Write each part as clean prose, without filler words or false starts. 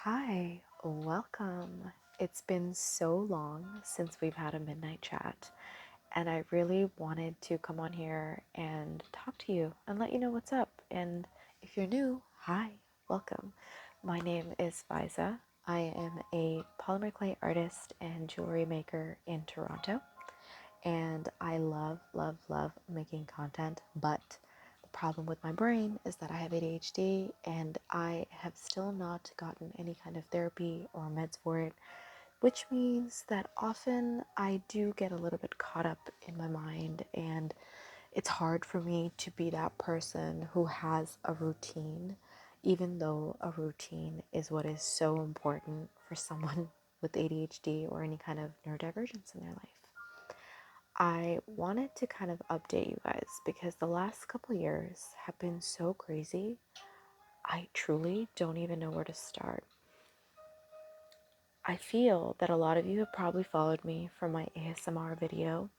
Hi, welcome. It's been so long since we've had a midnight chat, and I really wanted to come on here and talk to you and let you know what's up. And if you're new, hi, welcome. My name is Fiza. I am a polymer clay artist and jewelry maker in Toronto, and I love making content, but the problem with my brain is that I have ADHD and I have still not gotten any kind of therapy or meds for it, which means that often I do get a little bit caught up in my mind, and it's hard for me to be that person who has a routine, even though a routine is what is so important for someone with ADHD or any kind of neurodivergence in their life. I wanted to kind of update you guys because the last couple years have been so crazy. I truly don't even know where to start. I feel that a lot of you have probably followed me from my ASMR video,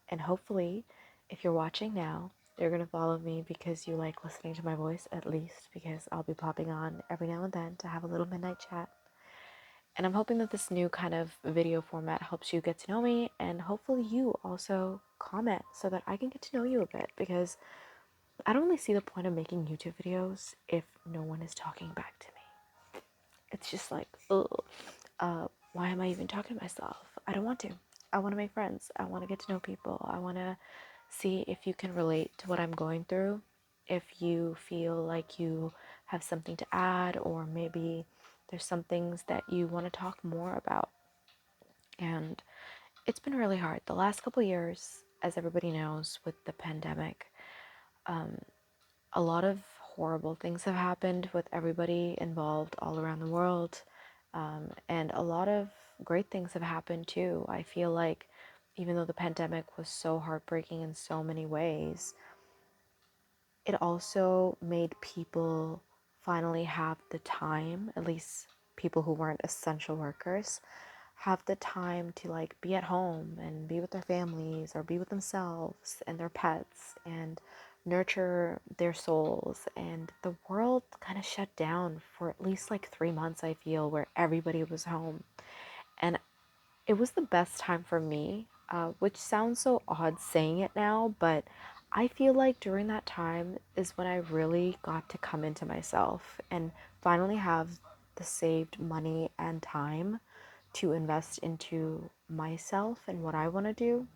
and hopefully, if you're watching now, you're going to follow me because you like listening to my voice, at least because I'll be popping on every now and then to have a little midnight chat. And I'm hoping that this new kind of video format helps you get to know me, and hopefully you also comment so that I can get to know you a bit, because I don't really see the point of making YouTube videos if no one is talking back to me. It's just like, ugh, why am I even talking to myself? I don't want to. I want to make friends. I want to get to know people. I want to see if you can relate to what I'm going through. If you feel like you have something to add, or maybe there's some things that you want to talk more about. And it's been really hard. The last couple years, as everybody knows, with the pandemic, a lot of horrible things have happened with everybody involved all around the world. And a lot of great things have happened too. I feel like even though the pandemic was so heartbreaking in so many ways, it also made people finally have the time, at least people who weren't essential workers, have the time to like be at home and be with their families or be with themselves and their pets and nurture their souls. And the world kind of shut down for at least like 3 months, I feel, where everybody was home. And it was the best time for me, which sounds so odd saying it now, but I feel like during that time is when I really got to come into myself and finally have the saved money and time to invest into myself and what I want to do.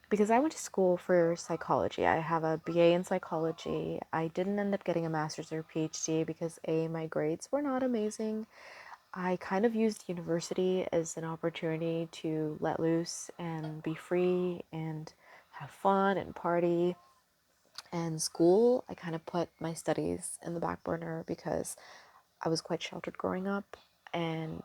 Because I went to school for psychology. I have a BA in psychology. I didn't end up getting a master's or PhD because my grades were not amazing. I kind of used university as an opportunity to let loose and be free and have fun and party. And school, I kind of put my studies in the back burner because I was quite sheltered growing up. And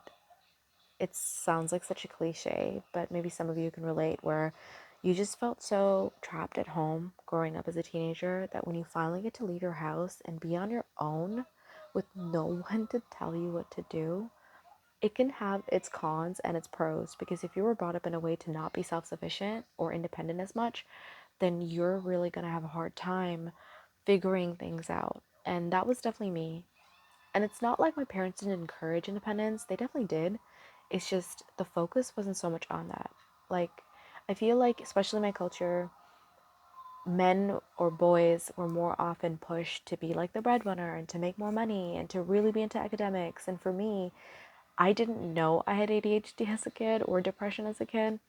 it sounds like such a cliche, but maybe some of you can relate, where you just felt so trapped at home growing up as a teenager that when you finally get to leave your house and be on your own with no one to tell you what to do, it can have its cons and its pros. Because if you were brought up in a way to not be self-sufficient or independent as much, then you're really going to have a hard time figuring things out. And that was definitely me. And it's not like my parents didn't encourage independence, they definitely did. It's just the focus wasn't so much on that. Like, I feel like, especially in my culture, men or boys were more often pushed to be like the breadwinner and to make more money and to really be into academics. And for me, I didn't know I had ADHD as a kid or depression as a kid.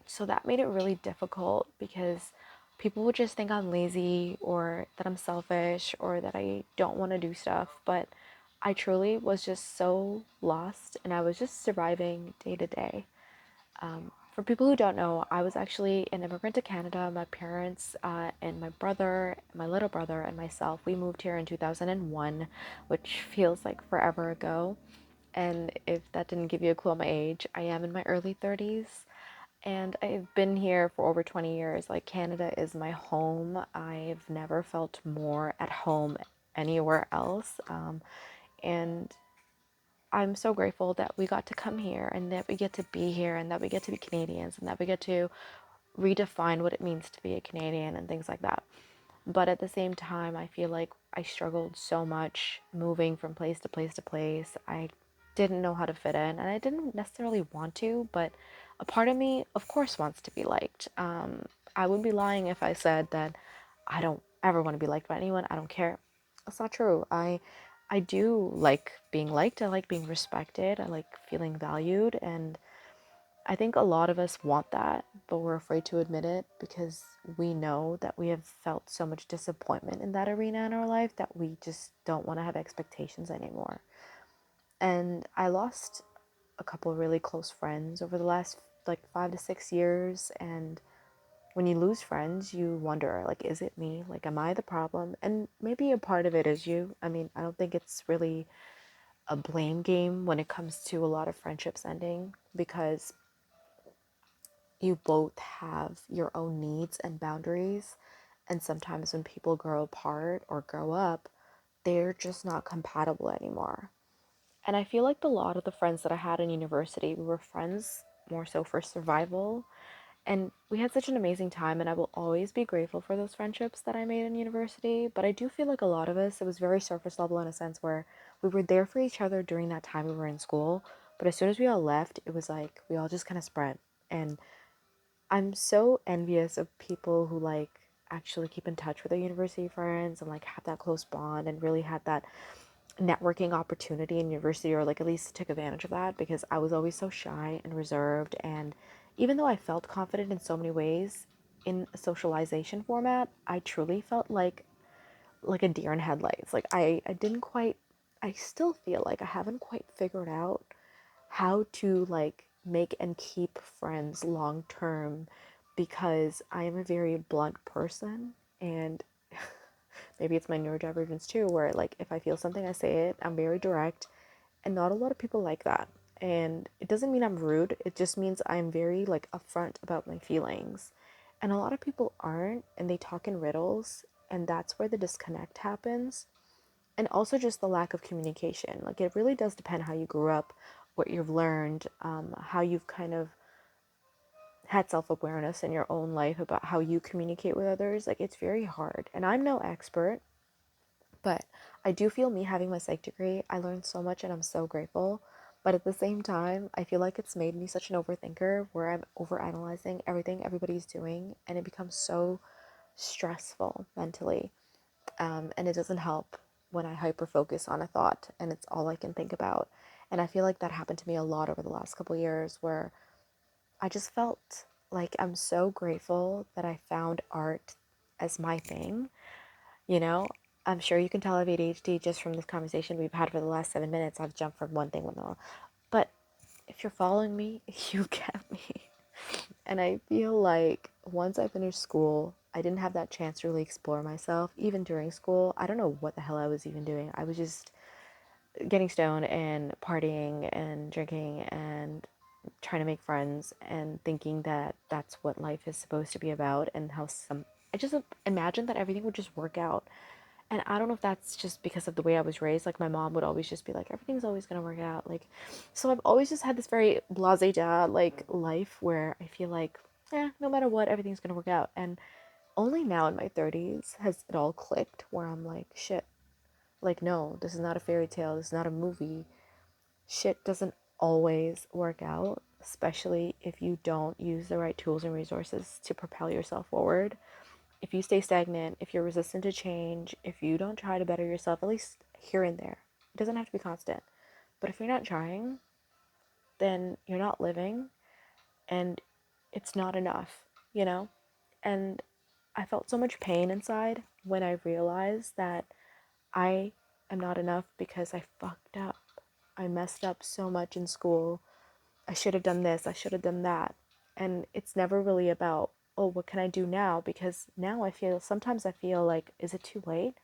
So that made it really difficult because people would just think I'm lazy or that I'm selfish or that I don't want to do stuff. But I truly was just so lost and I was just surviving day to day. For people who don't know, I was actually an immigrant to Canada. My parents and my brother, my little brother, and myself, we moved here in 2001, which feels like forever ago. And if that didn't give you a clue on my age, I am in my early 30s. And I've been here for over 20 years. Like, Canada is my home. I've never felt more at home anywhere else. And I'm so grateful that we got to come here and that we get to be here and that we get to be Canadians and that we get to redefine what it means to be a Canadian and things like that. But at the same time, I feel like I struggled so much moving from place to place to place. I didn't know how to fit in, and I didn't necessarily want to, but a part of me, of course, wants to be liked. I would be lying if I said that I don't ever want to be liked by anyone. I don't care. That's not true. I do like being liked. I like being respected. I like feeling valued, and I think a lot of us want that, but we're afraid to admit it because we know that we have felt so much disappointment in that arena in our life that we just don't want to have expectations anymore. And I lost a couple of really close friends over the last like 5 to 6 years. And when you lose friends, you wonder, like, is it me? Like, am I the problem? And maybe a part of it is you. I mean, I don't think it's really a blame game when it comes to a lot of friendships ending because you both have your own needs and boundaries. And sometimes when people grow apart or grow up, they're just not compatible anymore. And I feel like a lot of the friends that I had in university, we were friends more so for survival. And we had such an amazing time, and I will always be grateful for those friendships that I made in university. But I do feel like a lot of us, it was very surface level in a sense where we were there for each other during that time we were in school. But as soon as we all left, it was like we all just kind of spread. And I'm so envious of people who like actually keep in touch with their university friends and like have that close bond and really had that networking opportunity in university, or like at least took advantage of that, because I was always so shy and reserved. And even though I felt confident in so many ways in a socialization format, I truly felt like a deer in headlights. Like I didn't quite, I still feel like I haven't quite figured out how to like make and keep friends long term, because I am a very blunt person. And maybe it's my neurodivergence too, where like if I feel something, I say it. I'm very direct, and not a lot of people like that. And it doesn't mean I'm rude. It just means I'm very like upfront about my feelings. And a lot of people aren't, and they talk in riddles, and that's where the disconnect happens. And also just the lack of communication. Like it really does depend how you grew up, what you've learned, how you've kind of had self-awareness in your own life about how you communicate with others. Like it's very hard, and I'm no expert, but I do feel me having my psych degree, I learned so much and I'm so grateful. But at the same time, I feel like it's made me such an overthinker where I'm overanalyzing everything everybody's doing, and it becomes so stressful mentally. And it doesn't help when I hyper focus on a thought and it's all I can think about. And I feel like that happened to me a lot over the last couple of years, where I just felt like I'm so grateful that I found art as my thing. You know, I'm sure you can tell I have ADHD just from this conversation we've had for the last 7 minutes. I've jumped from one thing to another. But if you're following me, you get me. And I feel like once I finished school, I didn't have that chance to really explore myself. Even during school, I don't know what the hell I was even doing. I was just getting stoned and partying and drinking and trying to make friends and thinking that that's what life is supposed to be about, and how some I just imagined that everything would just work out. And I don't know if that's just because of the way I was raised. Like my mom would always just be like, everything's always gonna work out. Like, so I've always just had this very blasé dad like life where I feel like, no matter what, everything's gonna work out. And only now in my 30s has it all clicked, where I'm like, shit, like no, this is not a fairy tale. This is not a movie. Shit doesn't always work out, especially if you don't use the right tools and resources to propel yourself forward. If you stay stagnant, if you're resistant to change, if you don't try to better yourself, at least here and there, it doesn't have to be constant. But if you're not trying, then you're not living, and it's not enough, you know? And I felt so much pain inside when I realized that I am not enough because I fucked up. I messed up so much in school. I should have done this, I should have done that. And it's never really about, oh, what can I do now? Because now sometimes I feel like, is it too late?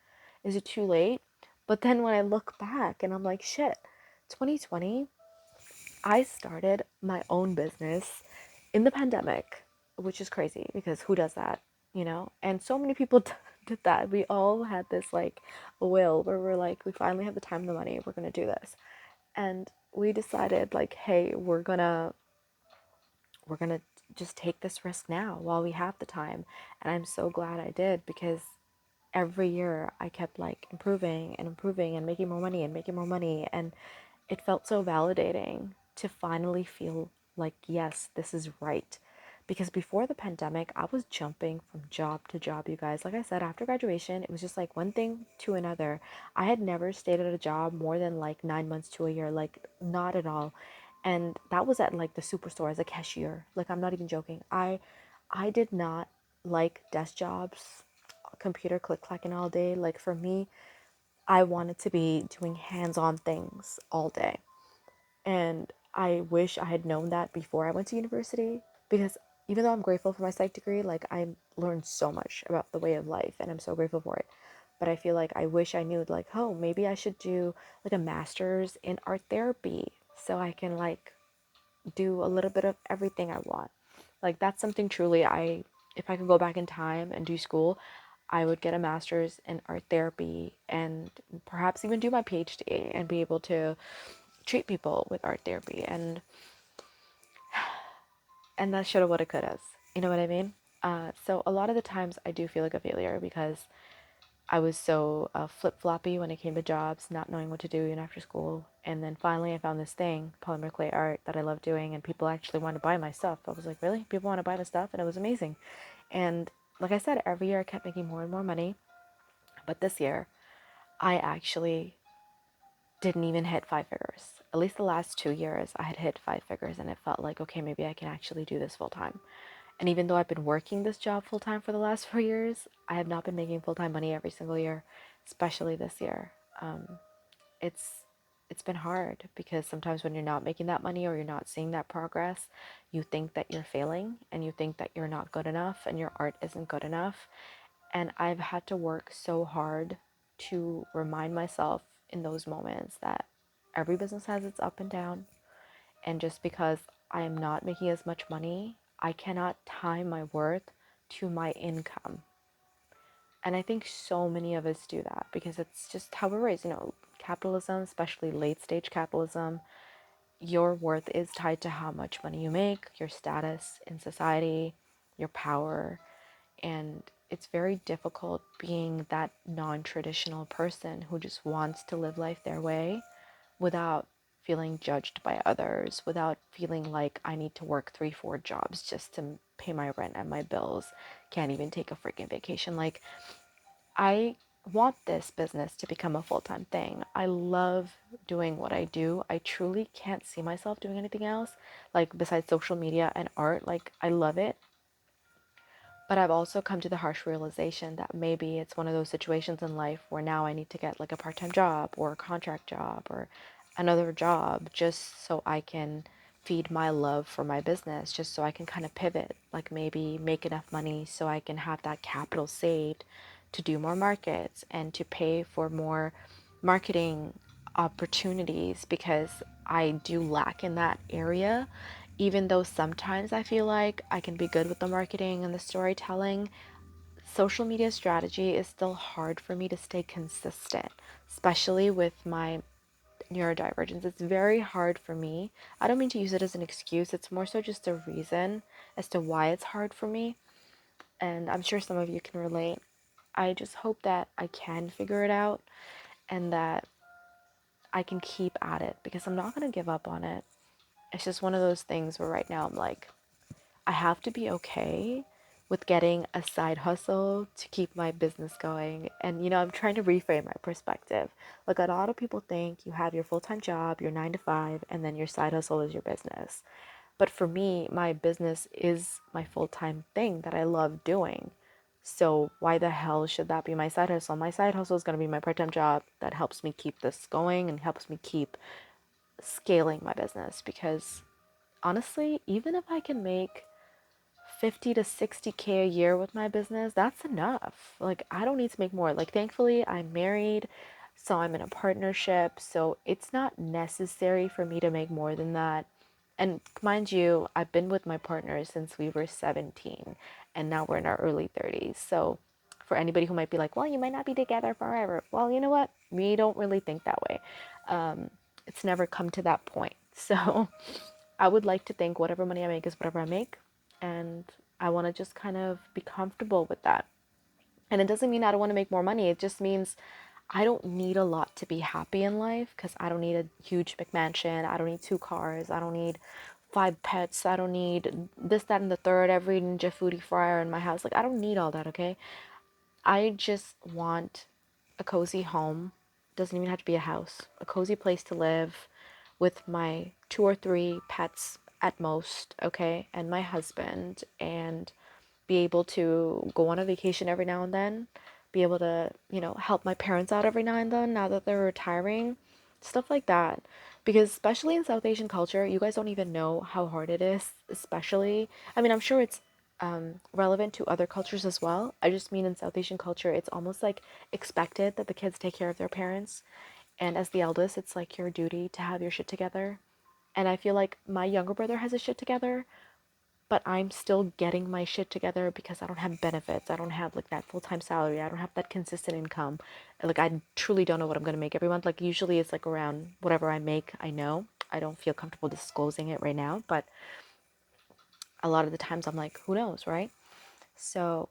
Is it too late? But then when I look back and I'm like, shit, 2020, I started my own business in the pandemic, which is crazy because who does that, you know? And so many people did that. We all had this like will where we're like, we finally have the time and the money, we're gonna do this. And we decided like, hey, we're gonna just take this risk now while we have the time. And I'm so glad I did, because every year I kept like improving and improving and making more money and making more money. And it felt so validating to finally feel like, yes, this is right. Because before the pandemic, I was jumping from job to job, you guys. Like I said, after graduation, it was just like one thing to another. I had never stayed at a job more than like 9 months to a year, like not at all. And that was at like the superstore as a cashier. Like I'm not even joking. I did not like desk jobs, computer click clacking all day. Like for me, I wanted to be doing hands-on things all day. And I wish I had known that before I went to university, because even though I'm grateful for my psych degree, like I learned so much about the way of life and I'm so grateful for it. But I feel like I wish I knew, like, oh, maybe I should do like a master's in art therapy so I can like do a little bit of everything I want. Like that's something truly if I could go back in time and do school, I would get a master's in art therapy and perhaps even do my PhD and be able to treat people with art therapy, and that shoulda woulda couldas. You know what I mean? So a lot of the times I do feel like a failure because I was so flip floppy when it came to jobs, not knowing what to do even after school. And then finally, I found this thing, polymer clay art, that I love doing, and people actually want to buy my stuff. I was like, really? People want to buy my stuff? And it was amazing. And like I said, every year I kept making more and more money. But this year, I actually didn't even hit 5 figures. At least the last 2 years, I had hit 5 figures, and it felt like, okay, maybe I can actually do this full time. And even though I've been working this job full time for the last 4 years, I have not been making full time money every single year, especially this year. It's it's been hard because sometimes when you're not making that money or you're not seeing that progress, you think that you're failing and you think that you're not good enough and your art isn't good enough. And I've had to work so hard to remind myself in those moments that every business has its up and down. And just because I am not making as much money, I cannot tie my worth to my income. And I think so many of us do that because it's just how we're raised. Capitalism, especially late stage capitalism, your worth is tied to how much money you make, your status in society, your power. And it's very difficult being that non traditional person who just wants to live life their way without feeling judged by others, without feeling like I need to work 3, 4 jobs just to pay my rent and my bills, can't even take a freaking vacation. Like, I want this business to become a full time thing. I love doing what I do. I truly can't see myself doing anything else, like, besides social media and art. Like, I love it. But I've also come to the harsh realization that maybe it's one of those situations in life where now I need to get like a part time job or a contract job or another job just so I can feed my love for my business, just so I can kind of pivot, like maybe make enough money so I can have that capital saved to do more markets and to pay for more marketing opportunities because I do lack in that area. Even though sometimes I feel like I can be good with the marketing and the storytelling, social media strategy is still hard for me to stay consistent, especially with my neurodivergence. It's very hard for me. I don't mean to use it as an excuse, it's more so just a reason as to why it's hard for me. And I'm sure some of you can relate. I just hope that I can figure it out and that I can keep at it because I'm not going to give up on it. It's just one of those things where right now I'm like, I have to be okay with getting a side hustle to keep my business going. And, I'm trying to reframe my perspective. Like, a lot of people think you have your full time job, your 9 to 5, and then your side hustle is your business. But for me, my business is my full time thing that I love doing. So, why the hell should that be my side hustle? My side hustle is going to be my part time job that helps me keep this going and helps me keep scaling my business. Because honestly, even if I can make 50 to 60K a year with my business, that's enough. Like, I don't need to make more. Like, thankfully, I'm married, so I'm in a partnership, so it's not necessary for me to make more than that. And mind you, I've been with my partner since we were 17, and now we're in our early 30s. So, for anybody who might be like, well, you might not be together forever. Well, you know what? We don't really think that way. It's never come to that point. So, I would like to think whatever money I make is whatever I make. And I want to just kind of be comfortable with that. And it doesn't mean I don't want to make more money. It just means I don't need a lot to be happy in life, because I don't need a huge McMansion. I don't need two cars. I don't need five pets. I don't need this, that, and the third, every Ninja Foodie fryer in my house. Like, I don't need all that, okay? I just want a cozy home. Doesn't even have to be a house. A cozy place to live with my two or three pets at most, okay? And my husband, and be able to go on a vacation every now and then, be able to, help my parents out every now and then now that they're retiring, stuff like that. Because especially in South Asian culture, you guys don't even know how hard it is, especially, I mean, I'm sure it's relevant to other cultures as well. I just mean in South Asian culture, it's almost like expected that the kids take care of their parents. And as the eldest, it's like your duty to have your shit together. And I feel like my younger brother has his shit together, but I'm still getting my shit together because I don't have benefits. I don't have like that full-time salary. I don't have that consistent income. Like, I truly don't know what I'm going to make every month. Like, usually it's like around whatever I make, I know. I don't feel comfortable disclosing it right now, but a lot of the times I'm like, who knows, right? So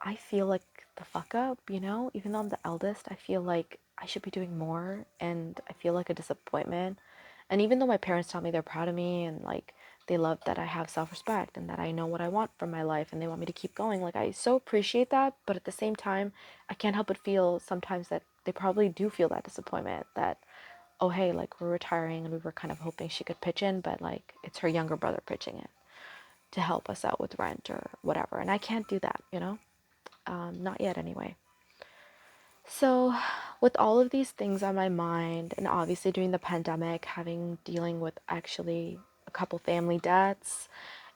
I feel like the fuck up, even though I'm the eldest, I feel like I should be doing more, and I feel like a disappointment. And even though my parents tell me they're proud of me, and like they love that I have self-respect and that I know what I want from my life and they want me to keep going, like I so appreciate that, but at the same time, I can't help but feel sometimes that they probably do feel that disappointment, that oh hey, like we're retiring and we were kind of hoping she could pitch in, but like it's her younger brother pitching in to help us out with rent or whatever. And I can't do that, not yet anyway. So, with all of these things on my mind, and obviously during the pandemic, dealing with actually a couple family deaths,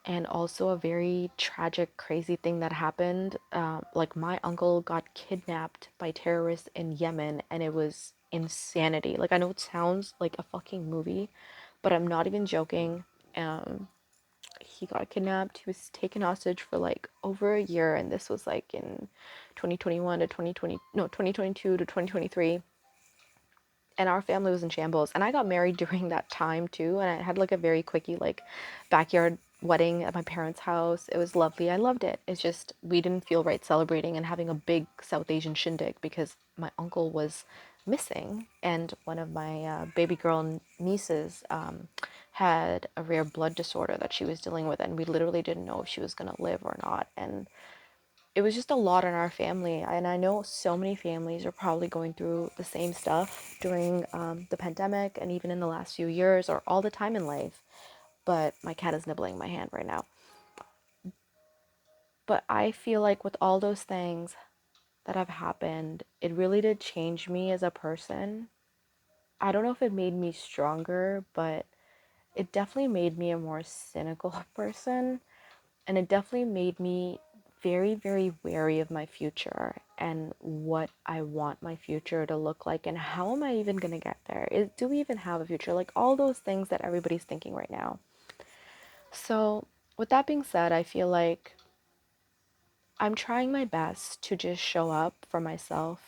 and also a very tragic, crazy thing that happened. Like, my uncle got kidnapped by terrorists in Yemen, and it was insanity. Like, I know it sounds like a fucking movie, but I'm not even joking. He got kidnapped. He was taken hostage for like over a year, and this was like in 2021 to 2020, no, 2022 to 2023. And our family was in shambles. And I got married during that time too, and I had like a very quickie like backyard wedding at my parents' house. It was lovely. I loved it. It's just we didn't feel right celebrating and having a big South Asian shindig because my uncle was missing, and one of my baby girl nieces had a rare blood disorder that she was dealing with, and we literally didn't know if she was going to live or not. And it was just a lot in our family. And I know so many families are probably going through the same stuff during the pandemic and even in the last few years or all the time in life. But my cat is nibbling my hand right now. But I feel like with all those things that have happened, it really did change me as a person. I don't know if it made me stronger, but it definitely made me a more cynical person. And it definitely made me very, very wary of my future and what I want my future to look like and how am I even going to get there? Do we even have a future? Like all those things that everybody's thinking right now. So, with that being said, I feel like I'm trying my best to just show up for myself.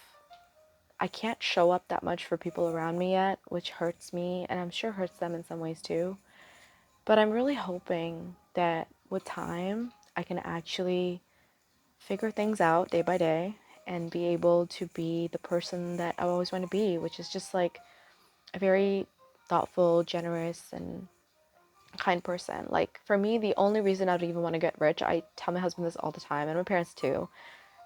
I can't show up that much for people around me yet, which hurts me and I'm sure hurts them in some ways too. But I'm really hoping that with time, I can actually figure things out day by day and be able to be the person that I always want to be, which is just like a very thoughtful, generous, and kind person. Like for me, the only reason I don't even want to get rich, I tell my husband this all the time and my parents too,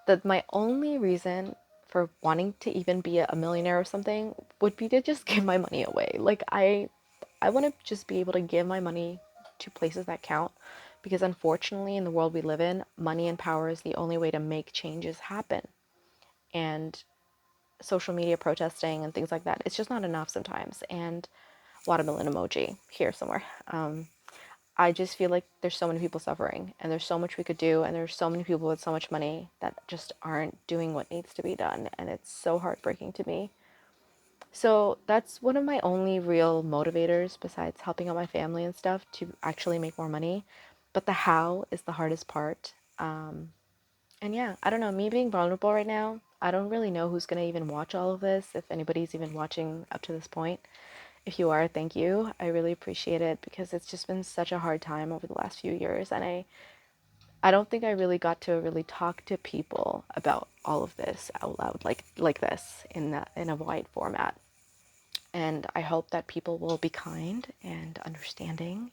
that my only reason for wanting to even be a millionaire or something would be to just give my money away. Like I want to just be able to give my money to places that count, because unfortunately in the world we live in, money and power is the only way to make changes happen. And social media protesting and things like that, it's just not enough sometimes. And watermelon emoji here somewhere. I just feel like there's so many people suffering and there's so much we could do, and there's so many people with so much money that just aren't doing what needs to be done, and it's so heartbreaking to me. So that's one of my only real motivators besides helping out my family and stuff to actually make more money. But the how is the hardest part. And yeah, I don't know, me being vulnerable right now, I don't really know who's going to even watch all of this, if anybody's even watching up to this point. If you are, thank you. I really appreciate it because it's just been such a hard time over the last few years. And I don't think I really got to really talk to people about all of this out loud like this in a wide format. And I hope that people will be kind and understanding,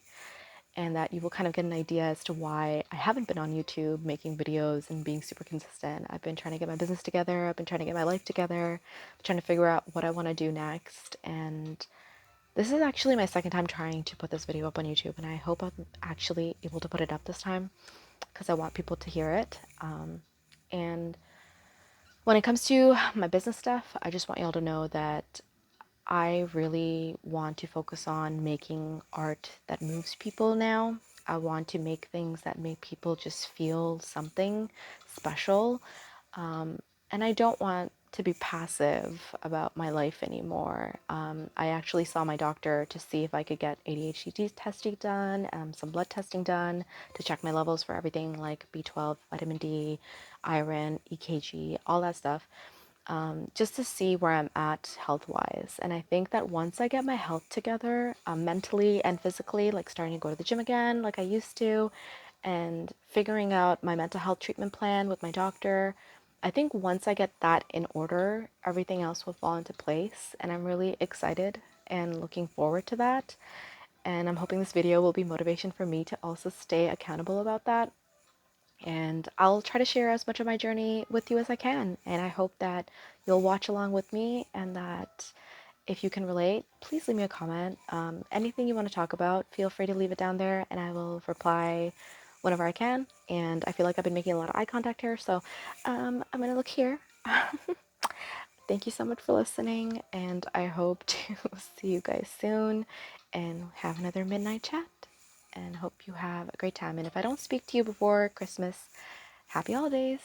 and that you will kind of get an idea as to why I haven't been on YouTube making videos and being super consistent. I've been trying to get my business together, I've been trying to get my life together, trying to figure out what I want to do next. And this is actually my second time trying to put this video up on YouTube, and I hope I'm actually able to put it up this time because I want people to hear it. And when it comes to my business stuff, I just want y'all to know that I really want to focus on making art that moves people now. I want to make things that make people just feel something special. And I don't want to be passive about my life anymore. I actually saw my doctor to see if I could get ADHD testing done, some blood testing done to check my levels for everything like B12, vitamin D, iron, EKG, all that stuff, just to see where I'm at health wise. And I think that once I get my health together, mentally and physically, like starting to go to the gym again, like I used to, and figuring out my mental health treatment plan with my doctor, I think once I get that in order, everything else will fall into place. And I'm really excited and looking forward to that. And I'm hoping this video will be motivation for me to also stay accountable about that. And I'll try to share as much of my journey with you as I can. And I hope that you'll watch along with me, and that if you can relate, please leave me a comment. Anything you want to talk about, feel free to leave it down there and I will reply whenever I can. And I feel like I've been making a lot of eye contact here, so I'm going to look here. Thank you so much for listening, and I hope to see you guys soon and have another midnight chat. And hope you have a great time. And if I don't speak to you before Christmas, happy holidays.